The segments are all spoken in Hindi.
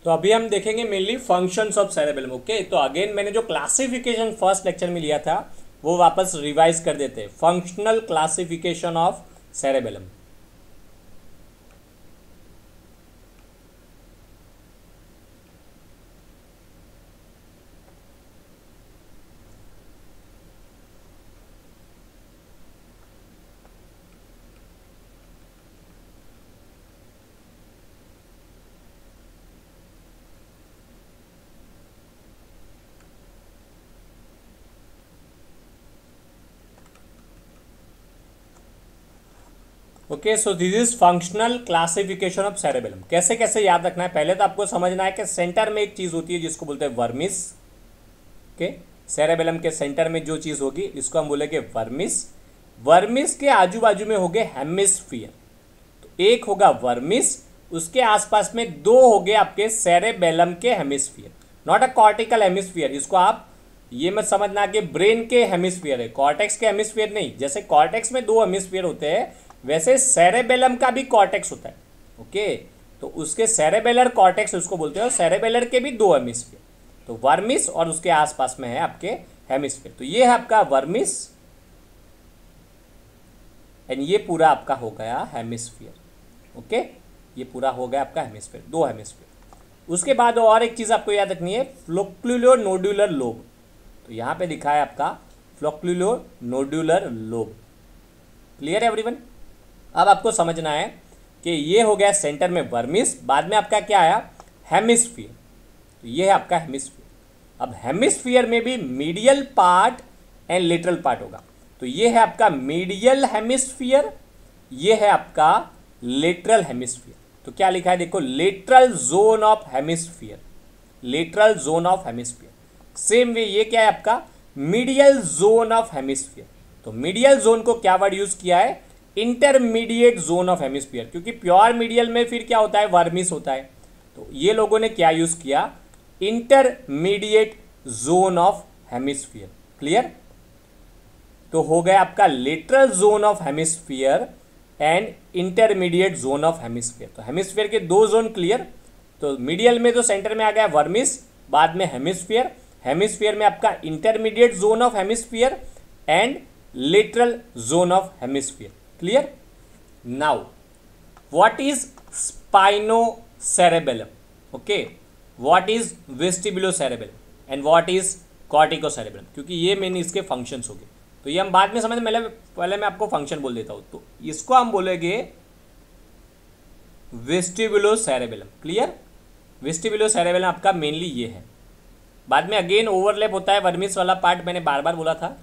तो अभी हम देखेंगे mainly functions of cerebellum. Okay, तो अगेन मैंने जो क्लासिफिकेशन फर्स्ट लेक्चर में लिया था वो वापस रिवाइज कर देते हैं। Functional classification of cerebellum. Okay, so this is functional classification of cerebellum. कैसे कैसे याद रखना है, पहले तो आपको समझना है कि सेंटर में एक चीज होती है जिसको बोलते हैं वर्मिस। ओके, सेरेबेलम के सेंटर में जो चीज होगी इसको हम बोलेंगे वर्मिस। वर्मिस के आजू बाजू में होंगे हेमिस्फीयर। तो एक होगा वर्मिस, उसके आसपास में दो होंगे आपके सेरेबेलम के hemisphere, not a cortical hemisphere. इसको आप ये मत समझना कि ब्रेन के हेमिस्फीयर है, कॉर्टेक्स के हेमिस्फीयर नहीं। जैसे कॉर्टेक्स में दो हेमिस्फीयर होते हैं वैसे सेरेबेलम का भी कॉर्टेक्स होता है। ओके, तो उसके सेरेबेलर कॉर्टेक्स उसको बोलते हैं, और सेरेबेलर के भी दो हेमिस्फीयर। तो वर्मिस और उसके आसपास में है आपके हेमिस्फीयर। तो ये है आपका वर्मिस एंड ये पूरा आपका हो गया हेमिस्फीयर। ओके, ये पूरा हो गया आपका हेमिस्फीयर, दो हेमिस्फीयर। उसके बाद और एक चीज आपको याद रखनी है, फ्लोक्युलो नोड्यूलर लोब। तो यहां पे दिखा है आपका फ्लोक्युलो नोड्यूलर लोब। क्लियर है एवरीवन? अब आपको समझना है कि ये हो गया सेंटर में वर्मिस, बाद में आपका क्या आया, हेमिस्फीयर। तो ये है आपका हेमिस्फीयर। अब हेमिस्फीयर में भी medial part and lateral part होगा। तो ये है आपका मीडियल हेमिस्फीयर, ये है आपका लेटरल हेमिस्फीयर। तो क्या लिखा है देखो, lateral zone of hemisphere, lateral zone of hemisphere. Same way ये क्या है आपका, मीडियल जोन ऑफ हेमिस्फीयर। तो मीडियल जोन को क्या वर्ड यूज किया है, इंटरमीडिएट जोन ऑफ हेमिस्फीयर, क्योंकि प्योर मीडियल में फिर क्या होता है, वर्मिस होता है। तो ये लोगों ने क्या यूज किया, intermediate zone of hemisphere. Clear? तो हो गया आपका lateral zone of hemisphere and intermediate zone of hemisphere. तो हेमिस्फीयर के दो जोन क्लियर। तो मीडियल में तो सेंटर में आ गया वर्मिस, बाद में हेमिस्फीयर। हेमिस्फीयर में आपका intermediate zone of hemisphere and lateral zone of hemisphere. Clear? Now what is spinocerebellum? Okay, what is vestibulocerebellum and what is corticocerebellum, क्योंकि ये मेन इसके फंक्शंस हो गए। तो ये हम बाद में समझ, पहले मैं आपको फंक्शन बोल देता हूं। तो इसको हम बोलेंगे वेस्टिबुलोसेरेबेलम। क्लियर? वेस्टिबुलोसेरेबेलम आपका मेनली ये है। बाद में अगेन ओवरलैप होता है, वर्मिस वाला पार्ट मैंने बार बार बोला था,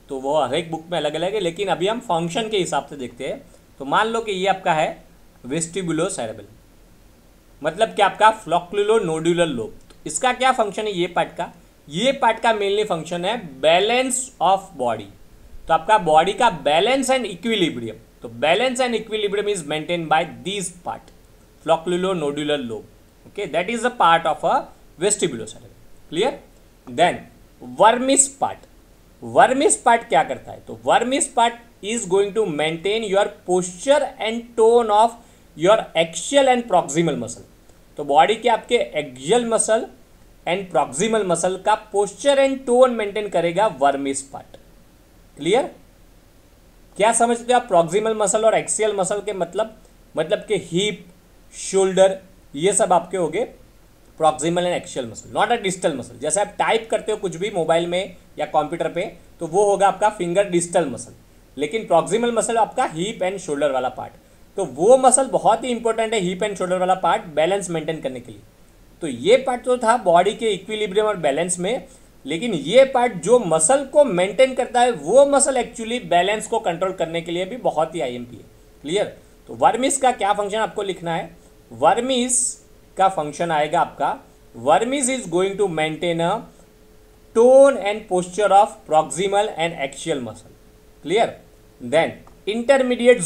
तो वो हर एक बुक में अलग अलग है, लेकिन अभी हम फंक्शन के हिसाब से देखते हैं। तो मान लो कि ये आपका है वेस्टिबुलोसेरेबेलम, मतलब कि आपका फ्लोक्युलो नोड्यूलर लोब। तो इसका क्या फंक्शन है, ये पार्ट का, ये पार्ट का मेनली फंक्शन है बैलेंस ऑफ बॉडी। तो आपका बॉडी का बैलेंस एंड इक्विलिब्रियम, तो balance and equilibrium is maintain by this part, flocculonodular lobe. Okay, that is a part of a vestibulocerebellum. Clear? Then vermis part, vermis part क्या करता है, तो vermis part is going to maintain your posture and tone of your axial and proximal muscle. तो बॉडी के आपके axial muscle and proximal muscle का पोस्चर एंड टोन मेंटेन करेगा वर्मिस पार्ट। क्लियर? क्या समझते हो आप प्रॉक्सिमल मसल और एक्सियल मसल के मतलब के हिप, शोल्डर, ये सब आपके हो गए proximal and axial muscle, not a distal muscle. जैसे आप टाइप करते हो कुछ भी मोबाइल में या कंप्यूटर पे, तो वो होगा आपका फिंगर डिस्टल मसल, लेकिन प्रॉक्सिमल मसल आपका हिप एंड शोल्डर वाला पार्ट। तो वो मसल बहुत ही इंपॉर्टेंट है, हिप एंड शोल्डर वाला पार्ट, बैलेंस मेंटेन करने के लिए। तो ये पार्ट तो था बॉडी के इक्विलिब्रियम और बैलेंस में, लेकिन ये पार्ट जो मसल को मेंटेन करता है, वो मसल एक्चुअली बैलेंस को कंट्रोल करने के लिए भी बहुत ही आईएमपी है। क्लियर? तो वर्मिस का क्या फंक्शन आपको लिखना है, वर्मिस का फंक्शन आएगा आपका, vermis is going to maintain a tone and posture of proximal and axial muscle. Clear? Then intermediate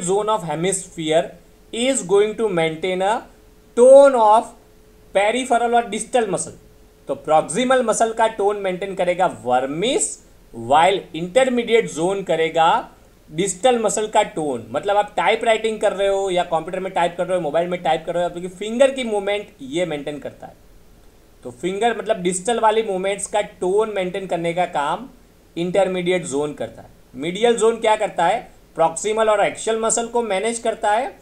zone of hemisphere is going to maintain a tone of peripheral और डिस्टल मसल। तो प्रॉक्सिमल मसल का टोन मेंटेन करेगा वर्मिस, वाइल इंटरमीडिएट जोन करेगा डिजिटल मसल का टोन, मतलब आप टाइप राइटिंग कर रहे हो या कंप्यूटर में टाइप कर रहे हो, मोबाइल में टाइप कर रहे हो, आपकी फिंगर की मूवमेंट ये मेंटेन करता है। तो फिंगर मतलब डिजिटल वाली मूवमेंट्स का टोन मेंटेन करने का काम इंटरमीडिएट जोन करता है। मीडियल जोन क्या करता है, प्रॉक्सिमल और एक्शियल मसल को मैनेज करता है।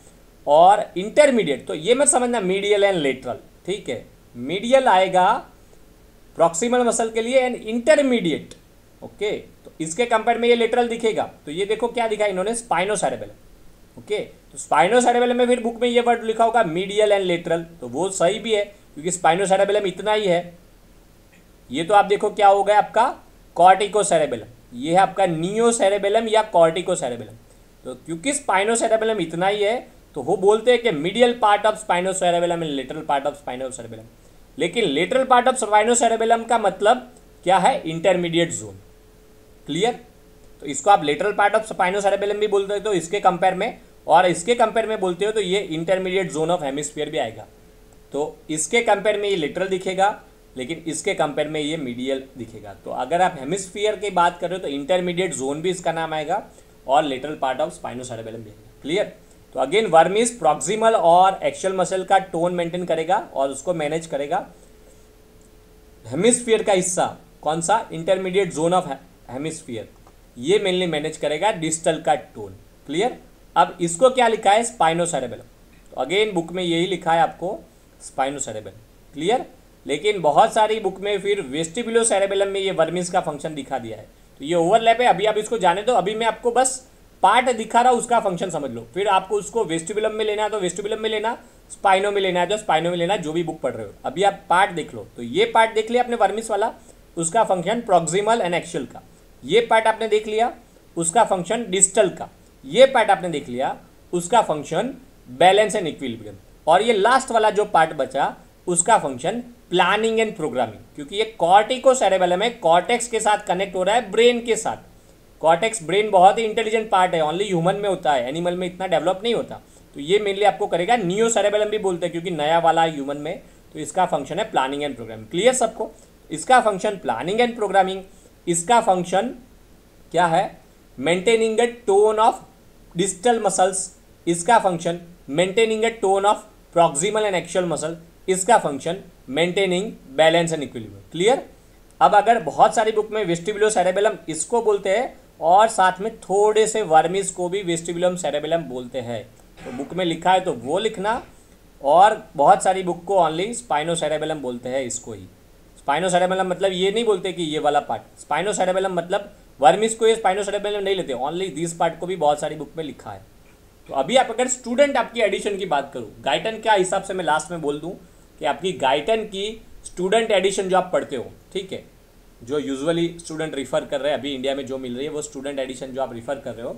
और इंटरमीडिएट, तो ये मत समझना मीडियल एंड लेटरल, ठीक है, मीडियल आएगा प्रॉक्सिमल मसल के लिए एंड इंटरमीडिएट, ओके। तो इसके कंपेयर में ये लेटरल दिखेगा, तो ये देखो क्या दिखा इन्होंने, स्पाइनोसेरेबेलम, ओके। तो स्पाइनोसेरेबेलम में फिर बुक में ये वर्ड लिखा होगा मीडियल एंड लेटरल, तो वो सही भी है क्योंकि स्पाइनोसेरेबेलम इतना ही है। ये तो आप देखो क्या हो गया आपका कॉर्टिकोसेरेबेलम, ये है आपका नियोसेरेबेलम या कॉर्टिकोसेरेबेलम। तो क्योंकि स्पाइनोसेरेबेलम इतना ही है तो वो बोलते हैं कि medial part of spinocerebellum and lateral part of spinocerebellum. लेकिन लेटरल पार्ट ऑफ स्पाइनोसेरेबेलम का मतलब क्या है, इंटरमीडिएट जोन, क्लियर। तो इसको आप लेटरल पार्ट ऑफ स्पाइनोसेरेबेलम भी बोलते हो तो इसके कंपेयर में, और इसके कंपेयर में बोलते हो तो ये इंटरमीडिएट जोन ऑफ हेमिस्फीयर भी आएगा। तो इसके कंपेयर में ये लेटरल दिखेगा, लेकिन इसके कंपेयर में ये मीडियल दिखेगा। तो अगर आप हेमिस्फीयर की बात कर रहे हो तो इंटरमीडिएट जोन भी इसका नाम आएगा और लेटरल पार्ट ऑफ स्पाइनोसेरेबेलम भी आएगा, क्लियर। तो अगेन वर्मिस प्रॉक्सिमल और एक्शियल मसल का टोन मेंटेन करेगा और उसको मैनेज करेगा। हेमिस्फीयर का हिस्सा कौन सा, इंटरमीडिएट जोन ऑफ हेमिस्फीयर, ये मेनली मैनेज करेगा डिजिटल का टोन, क्लियर। अब इसको क्या लिखा है, स्पाइनोसेरेबेलम। तो अगेन बुक में यही लिखा है आपको स्पाइनोसेरेबेलम, क्लियर। लेकिन बहुत सारी बुक में फिर वेस्टिबुलोसेरेबेलम में ये वर्मिस का फंक्शन दिखा दिया है, तो ये ओवरलैप है। अभी आप इसको जाने दो, अभी मैं आपको बस पार्ट दिखा रहा हूँ, उसका फंक्शन समझ लो। फिर आपको उसको वेस्टिबुलम में लेना है तो वेस्टिबुलम में लेना, स्पाइनो में लेना है तो स्पाइनो में लेना, जो भी बुक पढ़ रहे हो। अभी आप पार्ट देख लो, तो ये पार्ट देख लिया आपने वर्मिस वाला, उसका फंक्शन प्रॉक्सिमल एंड एक्शियल का। ये पार्ट आपने देख लिया, उसका फंक्शन डिजिटल का। ये पार्ट आपने देख लिया, उसका फंक्शन बैलेंस एंड इक्विलिब्रियम। और ये लास्ट वाला जो पार्ट बचा उसका फंक्शन प्लानिंग एंड प्रोग्रामिंग, क्योंकि ये कॉर्टिकोसेरेबेलम है, कॉर्टेक्स के साथ कनेक्ट हो रहा है ब्रेन के साथ। कॉर्टेक्स ब्रेन बहुत ही इंटेलिजेंट पार्ट है, ओनली ह्यूमन में होता है, एनिमल में इतना डेवलप नहीं होता। तो ये मेनली आपको करेगा, नियोसेरेबेलम भी बोलते हैं क्योंकि नया वाला ह्यूमन में। तो इसका फंक्शन है प्लानिंग एंड प्रोग्रामिंग, क्लियर सबको। इसका फंक्शन प्लानिंग एंड प्रोग्रामिंग, इसका फंक्शन क्या है, maintaining a tone of digital muscles, इसका function maintaining a tone of proximal and axial muscle, इसका function maintaining balance and equilibrium, clear. अब अगर बहुत सारी बुक में वेस्टिबुलोसेरेबेलम इसको बोलते हैं और साथ में थोड़े से वर्मिस को भी वेस्टिबुलम सेरेबेलम बोलते हैं, तो बुक में लिखा है तो वो लिखना। और बहुत सारी बुक को ओनली स्पाइनोसेरेबेलम बोलते हैं, इसको ही स्पाइनोसेरेबेलम मतलब ये नहीं बोलते कि ये वाला पार्ट, स्पाइनोसेरेबेलम मतलब वर्मिस को ये स्पाइनोसेरेबेलम नहीं लेते, ओनली दिस पार्ट को भी बहुत सारी बुक में लिखा है। तो अभी आप अगर स्टूडेंट आपकी एडिशन की बात करूँ, गाइटन के हिसाब से मैं लास्ट में बोल दूँ कि आपकी गाइटन की स्टूडेंट एडिशन जो आप पढ़ते हो, ठीक है, जो यूजुअली स्टूडेंट रिफ़र कर रहे हैं अभी इंडिया में जो मिल रही है वो स्टूडेंट एडिशन जो आप रिफ़र कर रहे हो,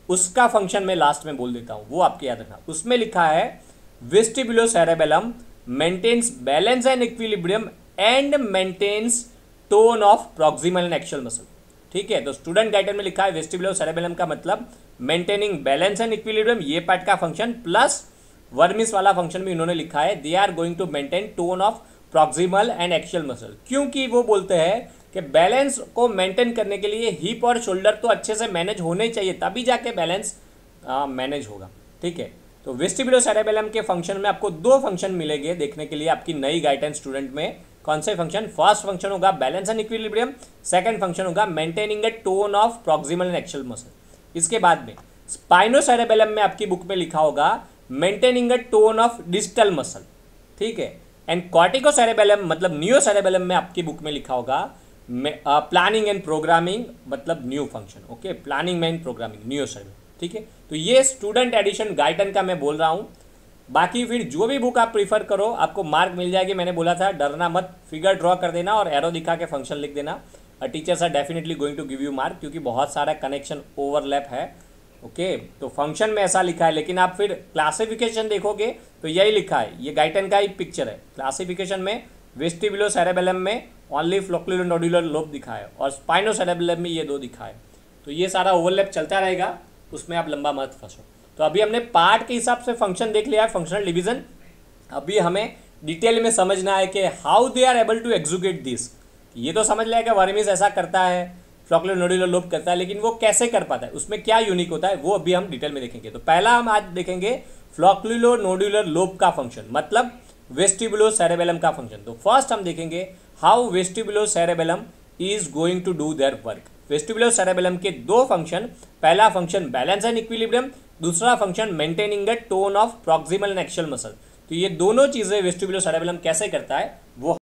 उसका फंक्शन मैं लास्ट में बोल देता हूँ, वो आपके याद रखना। उसमें लिखा है vestibulocerebellum maintains balance and equilibrium and maintains tone of proximal and axial muscle, ठीक है। तो स्टूडेंट गाइडन में लिखा है वेस्टिबुलोसेरेबेलम का मतलब मेंटेनिंग बैलेंस एंड इक्विलिब्रियम, ये पार्ट का फंक्शन, प्लस वर्मिस वाला फंक्शन भी उन्होंने लिखा है, they are going to maintain tone of proximal and axial muscle, क्योंकि वो बोलते हैं कि बैलेंस को मेंटेन करने के लिए हिप और शोल्डर तो अच्छे से मैनेज होने चाहिए, तभी जाके बैलेंस मैनेज होगा, ठीक है। तो वेस्टिबुलोसेरेबेलम के फंक्शन में आपको दो फंक्शन मिलेंगे देखने के लिए आपकी नई गाइडेंस स्टूडेंट में। कौन से फंक्शन, फर्स्ट फंक्शन होगा balance and equilibrium, second function होगा maintaining a tone of proximal and axial muscle. इसके बाद में स्पाइनोसेरेबेलम में आपकी बुक में लिखा होगा maintaining a tone of digital muscle, ठीक है। एंड कॉर्टिकोसेरेबेलम मतलब नियोसेरेबेलम में आपकी बुक में लिखा होगा प्लानिंग एंड प्रोग्रामिंग मतलब new function, okay, planning and programming neocerebellum, ठीक है। तो ये स्टूडेंट एडिशन गाइडन का मैं बोल रहा हूँ। बाकी फिर जो भी बुक आप प्रीफर करो आपको मार्क मिल जाएगी, मैंने बोला था डरना मत, फिगर ड्रॉ कर देना और एरो दिखा के फंक्शन लिख देना, teachers are definitely going to give you mark, क्योंकि बहुत सारा कनेक्शन ओवरलैप है, ओके। तो फंक्शन में ऐसा लिखा है, लेकिन आप फिर क्लासिफिकेशन देखोगे तो यही लिखा है, ये गाइडन का ही पिक्चर है। क्लासिफिकेशन में वेस्टिबुलोसेरेबेलम में ओनली फ्लोक्युलोनोडुलर लोब दिखा है और स्पाइनोसेरेबेलम में ये दो दिखा है। तो ये सारा ओवरलैप चलता रहेगा, उसमें आप लंबा मत फंसो। तो अभी हमने पार्ट के हिसाब से फंक्शन देख लिया है, फंक्शनल डिवीजन। अभी हमें डिटेल में समझना है कि how they are able to execute this. ये तो समझ लिया कि वर्मिस ऐसा करता है, फ्लॉक्युलो नोडुलर लोब करता है, लेकिन वो कैसे कर पाता है, उसमें क्या यूनिक होता है, वो अभी हम डिटेल में देखेंगे। तो पहला हम आज देखेंगे फ्लॉक्युलो नोडुलर लोब का फंक्शन, मतलब वेस्टिबुलो सेरेबेलम का फंक्शन। तो फर्स्ट हम देखेंगे how vestibulocerebellum is going to do their work. Vestibulocerebellum के दो फंक्शन, पहला फंक्शन बैलेंस एंड इक्विलिब्रियम, दूसरा function maintaining the tone of proximal and axial muscle. तो ये दोनों चीजें वेस्टिबुलो सेरेबेलम कैसे करता है वो